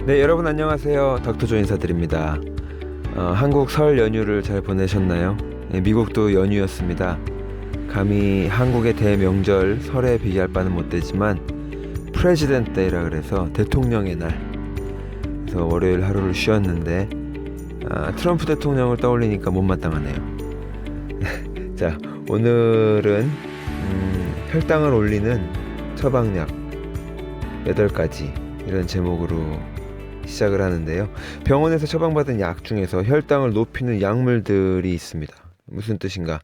네, 여러분 안녕하세요. 닥터조 인사드립니다. 한국 설 연휴를 잘 보내셨나요? 네, 미국도 연휴였습니다. 감히 한국의 대명절 설에 비교할 바는 못되지만 프레지던트 데이라 그래서 대통령의 날, 그래서 월요일 하루를 쉬었는데 트럼프 대통령을 떠올리니까 못마땅하네요. 자, 오늘은 혈당을 올리는 처방약 8가지 이런 제목으로 시작을 하는데요. 병원에서 처방받은 약 중에서 혈당을 높이는 약물들이 있습니다. 무슨 뜻인가?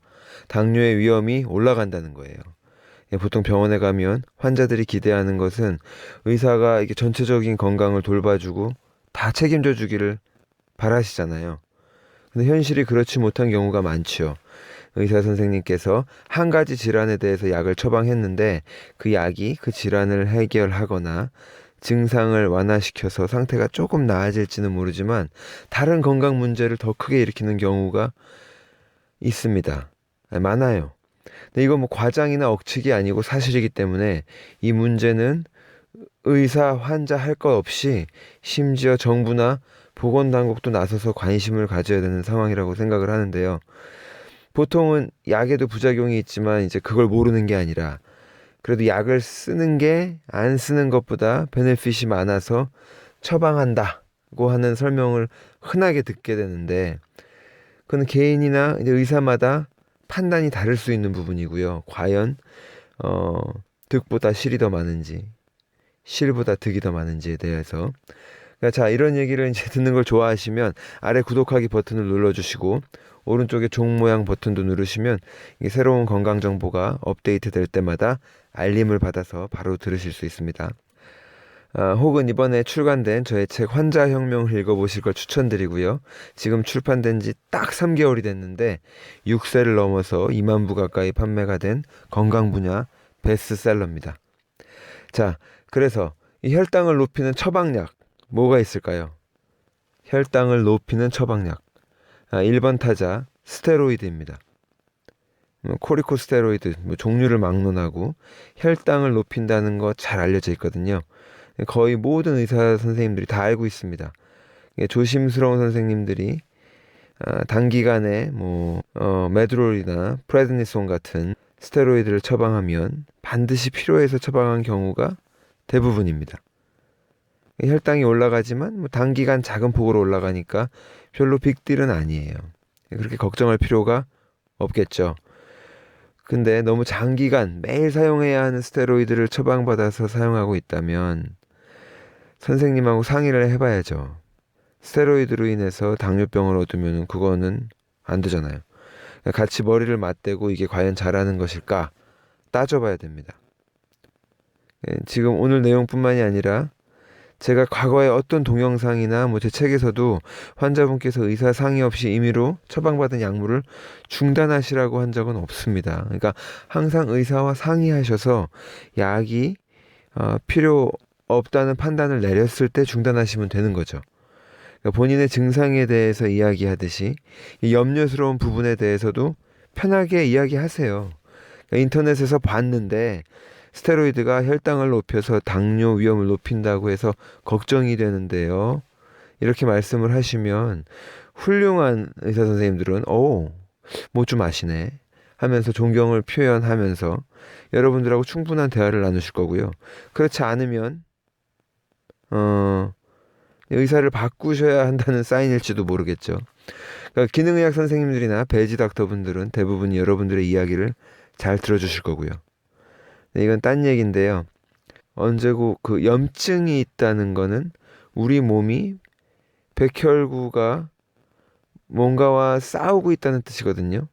당뇨의 위험이 올라간다는 거예요. 보통 병원에 가면 환자들이 기대하는 것은 의사가 이게 전체적인 건강을 돌봐주고 다 책임져 주기를 바라시잖아요. 근데 현실이 그렇지 못한 경우가 많죠. 의사 선생님께서 한 가지 질환에 대해서 약을 처방했는데 그 약이 그 질환을 해결하거나 증상을 완화시켜서 상태가 조금 나아질지는 모르지만 다른 건강 문제를 더 크게 일으키는 경우가 있습니다. 많아요. 근데 이건 뭐 과장이나 억측이 아니고 사실이기 때문에 이 문제는 의사, 환자 할 것 없이 심지어 정부나 보건당국도 나서서 관심을 가져야 되는 상황이라고 생각을 하는데요. 보통은 약에도 부작용이 있지만 이제 그걸 모르는 게 아니라 그래도 약을 쓰는 게 안 쓰는 것보다 베네핏이 많아서 처방한다고 하는 설명을 흔하게 듣게 되는데 그건 개인이나 이제 의사마다 판단이 다를 수 있는 부분이고요. 과연 득보다 실이 더 많은지 실보다 득이 더 많은지에 대해서 그러니까 자, 이런 얘기를 이제 듣는 걸 좋아하시면 아래 구독하기 버튼을 눌러주시고 오른쪽에 종 모양 버튼도 누르시면 이게 새로운 건강 정보가 업데이트 될 때마다 알림을 받아서 바로 들으실 수 있습니다. 혹은 이번에 출간된 저의 책 환자혁명을 읽어보실 걸 추천드리고요. 지금 출판된 지 딱 3개월이 됐는데 6세를 넘어서 2만 부 가까이 판매가 된 건강 분야 베스트셀러입니다. 자, 그래서 이 혈당을 높이는 처방약 뭐가 있을까요? 혈당을 높이는 처방약 1번 타자 스테로이드입니다. 코리코스테로이드 종류를 막론하고 혈당을 높인다는 거 잘 알려져 있거든요. 거의 모든 의사 선생님들이 다 알고 있습니다. 조심스러운 선생님들이 단기간에 메드롤이나 프레드니손 같은 스테로이드를 처방하면 반드시 필요해서 처방한 경우가 대부분입니다. 혈당이 올라가지만 단기간 작은 폭으로 올라가니까 별로 빅딜은 아니에요. 그렇게 걱정할 필요가 없겠죠. 근데 너무 장기간 매일 사용해야 하는 스테로이드를 처방받아서 사용하고 있다면 선생님하고 상의를 해봐야죠. 스테로이드로 인해서 당뇨병을 얻으면 그거는 안 되잖아요. 같이 머리를 맞대고 이게 과연 잘하는 것일까 따져봐야 됩니다. 지금 오늘 내용뿐만이 아니라 제가 과거에 어떤 동영상이나 제 책에서도 환자분께서 의사 상의 없이 임의로 처방받은 약물을 중단하시라고 한 적은 없습니다. 그러니까 항상 의사와 상의하셔서 약이 필요 없다는 판단을 내렸을 때 중단하시면 되는 거죠. 그러니까 본인의 증상에 대해서 이야기하듯이 이 염려스러운 부분에 대해서도 편하게 이야기하세요. 그러니까 인터넷에서 봤는데 스테로이드가 혈당을 높여서 당뇨 위험을 높인다고 해서 걱정이 되는데요. 이렇게 말씀을 하시면 훌륭한 의사 선생님들은 뭐 좀 아시네 하면서 존경을 표현하면서 여러분들하고 충분한 대화를 나누실 거고요. 그렇지 않으면 의사를 바꾸셔야 한다는 사인일지도 모르겠죠. 그러니까 기능의학 선생님들이나 배지 닥터분들은 대부분 여러분들의 이야기를 잘 들어주실 거고요. 네, 이건 딴 얘기인데요. 언제고 그 염증이 있다는 거는 우리 몸이 백혈구가 뭔가와 싸우고 있다는 뜻이거든요.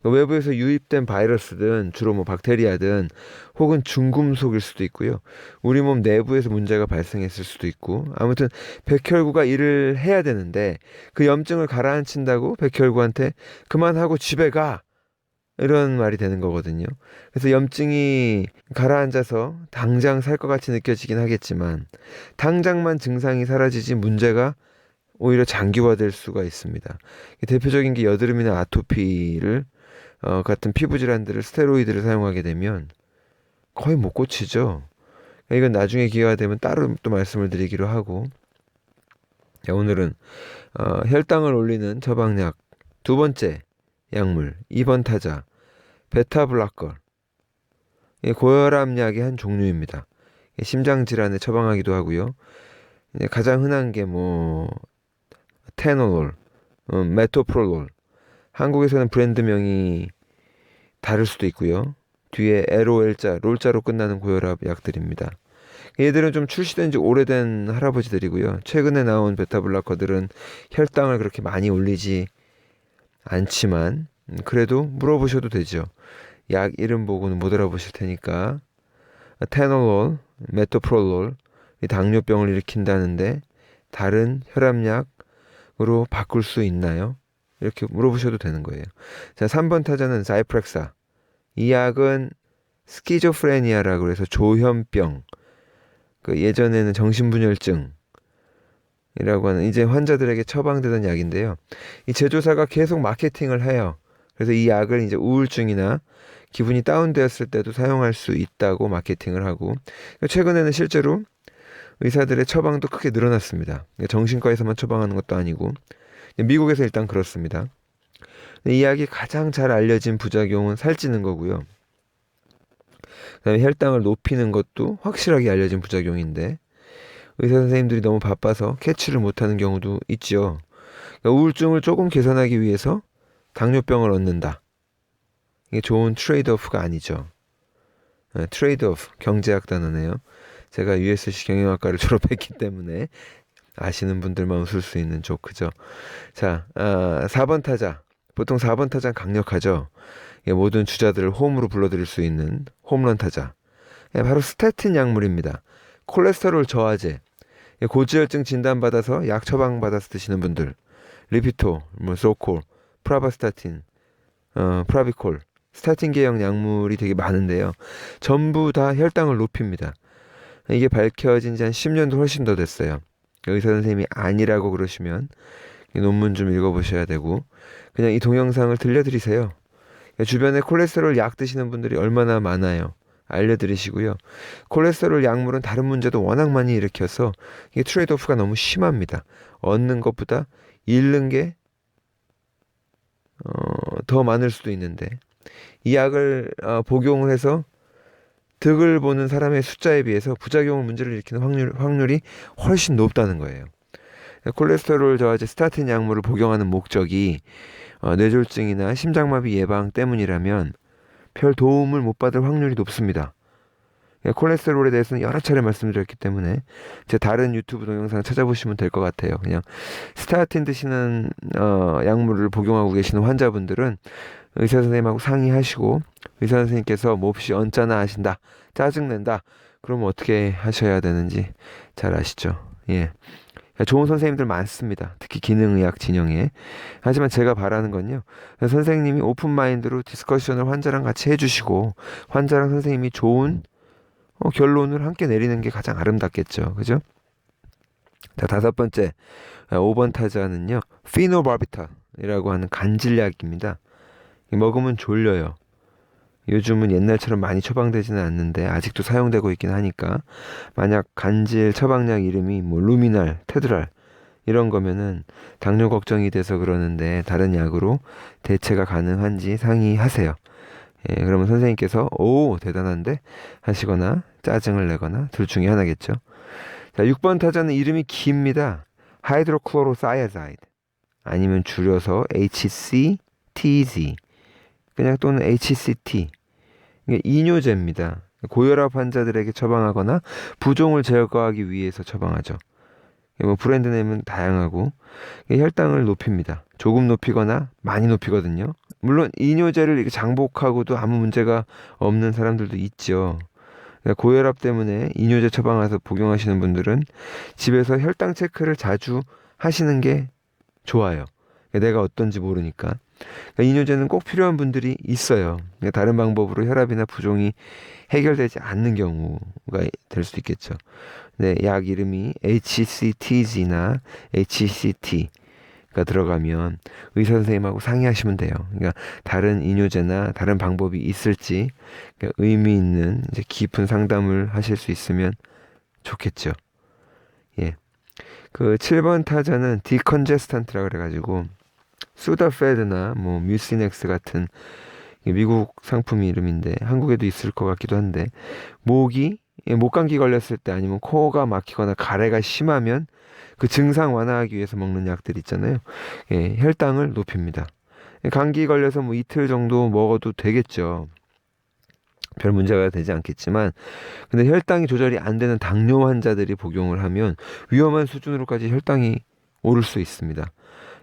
그러니까 외부에서 유입된 바이러스든 주로 박테리아든 혹은 중금속일 수도 있고요. 우리 몸 내부에서 문제가 발생했을 수도 있고 아무튼 백혈구가 일을 해야 되는데 그 염증을 가라앉힌다고 백혈구한테 그만하고 집에 가 이런 말이 되는 거거든요. 그래서 염증이 가라앉아서 당장 살 것 같이 느껴지긴 하겠지만 당장만 증상이 사라지지 문제가 오히려 장기화될 수가 있습니다. 대표적인 게 여드름이나 아토피를 같은 피부 질환들을 스테로이드를 사용하게 되면 거의 못 고치죠. 이건 나중에 기회가 되면 따로 또 말씀을 드리기로 하고 자, 오늘은 혈당을 올리는 처방약 두 번째 약물 2번 타자 베타블로커. 고혈압약의 한 종류입니다. 심장 질환에 처방하기도 하고요. 가장 흔한 게 테놀, 메토프롤롤. 한국에서는 브랜드명이 다를 수도 있고요. 뒤에 LOL자, 롤자로 끝나는 고혈압 약들입니다. 얘들은 좀 출시된 지 오래된 할아버지들이고요. 최근에 나온 베타블로커들은 혈당을 그렇게 많이 올리지 않지만 그래도 물어보셔도 되죠. 약 이름 보고는 못 알아보실 테니까. 테놀롤, 메토프롤롤, 당뇨병을 일으킨다는데 다른 혈압약으로 바꿀 수 있나요? 이렇게 물어보셔도 되는 거예요. 자, 3번 타자는 자이프렉사. 이 약은 스키조프레니아라고 해서 조현병, 예전에는 정신분열증이라고 하는 이제 환자들에게 처방되던 약인데요. 이 제조사가 계속 마케팅을 해요. 그래서 이 약을 이제 우울증이나 기분이 다운되었을 때도 사용할 수 있다고 마케팅을 하고, 최근에는 실제로 의사들의 처방도 크게 늘어났습니다. 정신과에서만 처방하는 것도 아니고 미국에서 일단 그렇습니다. 이 약이 가장 잘 알려진 부작용은 살찌는 거고요. 그다음에 혈당을 높이는 것도 확실하게 알려진 부작용인데 의사 선생님들이 너무 바빠서 캐치를 못하는 경우도 있죠. 그러니까 우울증을 조금 개선하기 위해서 당뇨병을 얻는다. 이게 좋은 트레이드오프가 아니죠. 트레이드오프, 경제학 단어네요. 제가 USC 경영학과를 졸업했기 때문에 아시는 분들만 웃을 수 있는 조크죠. 자, 4번 타자. 보통 4번 타자는 강력하죠. 모든 주자들을 홈으로 불러들일 수 있는 홈런 타자. 바로 스태틴 약물입니다. 콜레스테롤 저하제. 고지혈증 진단받아서 약 처방받아서 드시는 분들. 리피토, 소콜, 프라바스타틴, 프라비콜. 스타틴 계열 약물이 되게 많은데요. 전부 다 혈당을 높입니다. 이게 밝혀진 지 한 10년도 훨씬 더 됐어요. 의사 선생님이 아니라고 그러시면 논문 좀 읽어보셔야 되고 그냥 이 동영상을 들려드리세요. 주변에 콜레스테롤 약 드시는 분들이 얼마나 많아요. 알려드리시고요. 콜레스테롤 약물은 다른 문제도 워낙 많이 일으켜서 이게 트레이드오프가 너무 심합니다. 얻는 것보다 잃는 게 더 많을 수도 있는데 이 약을 복용을 해서 득을 보는 사람의 숫자에 비해서 부작용을 문제를 일으키는 확률이 훨씬 높다는 거예요. 콜레스테롤 저하제 스타틴 약물을 복용하는 목적이 뇌졸중이나 심장마비 예방 때문이라면 별 도움을 못 받을 확률이 높습니다. 콜레스테롤에 대해서는 여러 차례 말씀드렸기 때문에 제 다른 유튜브 동영상 찾아보시면 될 것 같아요. 그냥 스타틴 드시는 약물을 복용하고 계시는 환자분들은 의사 선생님하고 상의하시고 의사 선생님께서 몹시 언짢아 하신다, 짜증낸다, 그러면 어떻게 하셔야 되는지 잘 아시죠? 예. 좋은 선생님들 많습니다. 특히 기능의학 진영에. 하지만 제가 바라는 건요, 선생님이 오픈마인드로 디스커션을 환자랑 같이 해주시고 환자랑 선생님이 좋은 결론을 함께 내리는 게 가장 아름답겠죠. 그죠? 자, 5번째 5번 타자는요, 피노바비탈이라고 하는 간질약입니다. 먹으면 졸려요. 요즘은 옛날처럼 많이 처방되지는 않는데 아직도 사용되고 있긴 하니까 만약 간질 처방약 이름이 루미날, 테드랄 이런 거면은 당뇨 걱정이 돼서 그러는데 다른 약으로 대체가 가능한지 상의하세요. 예, 그러면 선생님께서 오 대단한데 하시거나 짜증을 내거나 둘 중에 하나겠죠. 자, 6번 타자는 이름이 깁니다. 하이드로클로로사이아자이드 아니면 줄여서 HCTZ 그냥 또는 HCT. 이게 이뇨제입니다. 고혈압 환자들에게 처방하거나 부종을 제거하기 위해서 처방하죠. 브랜드 네임은 다양하고 혈당을 높입니다. 조금 높이거나 많이 높이거든요. 물론 이뇨제를 이렇게 장복하고도 아무 문제가 없는 사람들도 있죠. 고혈압 때문에 이뇨제 처방해서 복용하시는 분들은 집에서 혈당 체크를 자주 하시는 게 좋아요. 내가 어떤지 모르니까. 이뇨제는 꼭 필요한 분들이 있어요. 다른 방법으로 혈압이나 부종이 해결되지 않는 경우가 될 수도 있겠죠. 네, 약 이름이 HCTZ나 HCT가 들어가면 의사 선생님하고 상의하시면 돼요. 그러니까 다른 이뇨제나 다른 방법이 있을지 의미 있는 이제 깊은 상담을 하실 수 있으면 좋겠죠. 예. 그 7번 타자는 디컨제스턴트라 그래가지고 수다페드나 뭐 뮤시넥스 같은 미국 상품 이름인데 한국에도 있을 것 같기도 한데 목감기 걸렸을 때 아니면 코가 막히거나 가래가 심하면 그 증상 완화하기 위해서 먹는 약들 있잖아요. 혈당을 높입니다. 감기 걸려서 뭐 이틀 정도 먹어도 되겠죠. 별 문제가 되지 않겠지만 근데 혈당이 조절이 안 되는 당뇨 환자들이 복용을 하면 위험한 수준으로까지 혈당이 오를 수 있습니다.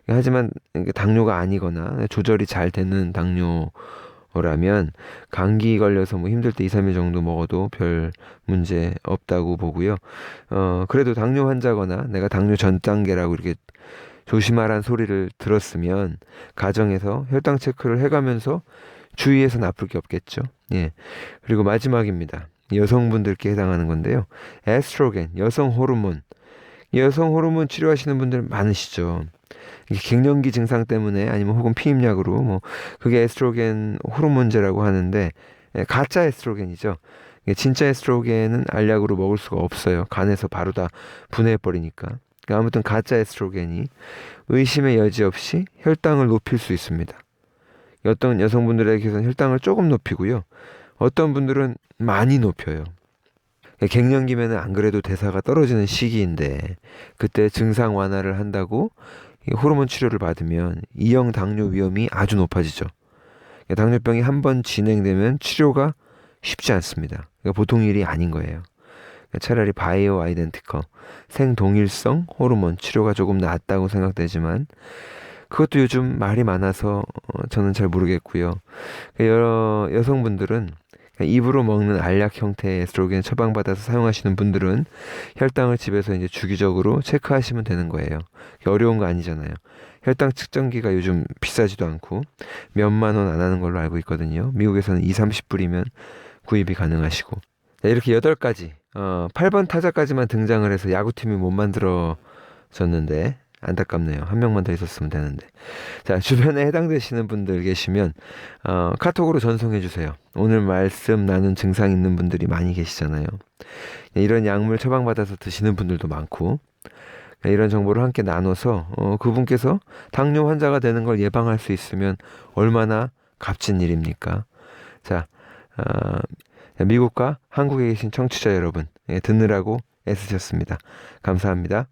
하지만 당뇨가 아니거나 조절이 잘 되는 당뇨라면 감기 걸려서 뭐 힘들 때 2, 3일 정도 먹어도 별 문제 없다고 보고요. 그래도 당뇨 환자거나 내가 당뇨 전 단계라고 이렇게 조심하라는 소리를 들었으면 가정에서 혈당 체크를 해가면서 주의해서 나쁠 게 없겠죠. 예. 그리고 마지막입니다. 여성분들께 해당하는 건데요. 에스트로겐, 여성 호르몬. 여성 호르몬 치료하시는 분들 많으시죠. 이게 갱년기 증상 때문에 아니면 혹은 피임약으로 뭐 그게 에스트로겐 호르몬제라고 하는데 가짜 에스트로겐이죠. 진짜 에스트로겐은 알약으로 먹을 수가 없어요. 간에서 바로 다 분해해 버리니까. 아무튼 가짜 에스트로겐이 의심의 여지 없이 혈당을 높일 수 있습니다. 어떤 여성분들에게서는 혈당을 조금 높이고요. 어떤 분들은 많이 높여요. 갱년기면은 안 그래도 대사가 떨어지는 시기인데 그때 증상 완화를 한다고 호르몬 치료를 받으면 이형 당뇨 위험이 아주 높아지죠. 당뇨병이 한 번 진행되면 치료가 쉽지 않습니다. 보통 일이 아닌 거예요. 차라리 바이오 아이덴티커, 생동일성 호르몬 치료가 조금 낫다고 생각되지만 그것도 요즘 말이 많아서 저는 잘 모르겠고요. 여러 여성분들은 입으로 먹는 알약 형태의 에스트로겐 처방받아서 사용하시는 분들은 혈당을 집에서 이제 주기적으로 체크하시면 되는 거예요. 어려운 거 아니잖아요. 혈당 측정기가 요즘 비싸지도 않고 몇만 원 안 하는 걸로 알고 있거든요. 미국에서는 2, 30불이면 구입이 가능하시고. 이렇게 8가지 8번 타자까지만 등장을 해서 야구팀이 못 만들어졌는데 안타깝네요. 한 명만 더 있었으면 되는데. 자, 주변에 해당되시는 분들 계시면 카톡으로 전송해 주세요. 오늘 말씀 나눈 증상 있는 분들이 많이 계시잖아요. 이런 약물 처방받아서 드시는 분들도 많고 이런 정보를 함께 나눠서 그분께서 당뇨 환자가 되는 걸 예방할 수 있으면 얼마나 값진 일입니까? 자, 미국과 한국에 계신 청취자 여러분 듣느라고 애쓰셨습니다. 감사합니다.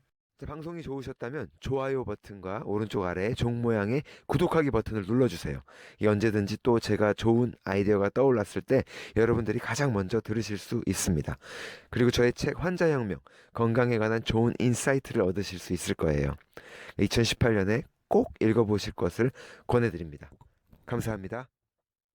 방송이 좋으셨다면 좋아요 버튼과 오른쪽 아래에 종 모양의 구독하기 버튼을 눌러주세요. 언제든지 또 제가 좋은 아이디어가 떠올랐을 때 여러분들이 가장 먼저 들으실 수 있습니다. 그리고 저의 책 환자혁명, 건강에 관한 좋은 인사이트를 얻으실 수 있을 거예요. 2018년에 꼭 읽어보실 것을 권해드립니다. 감사합니다.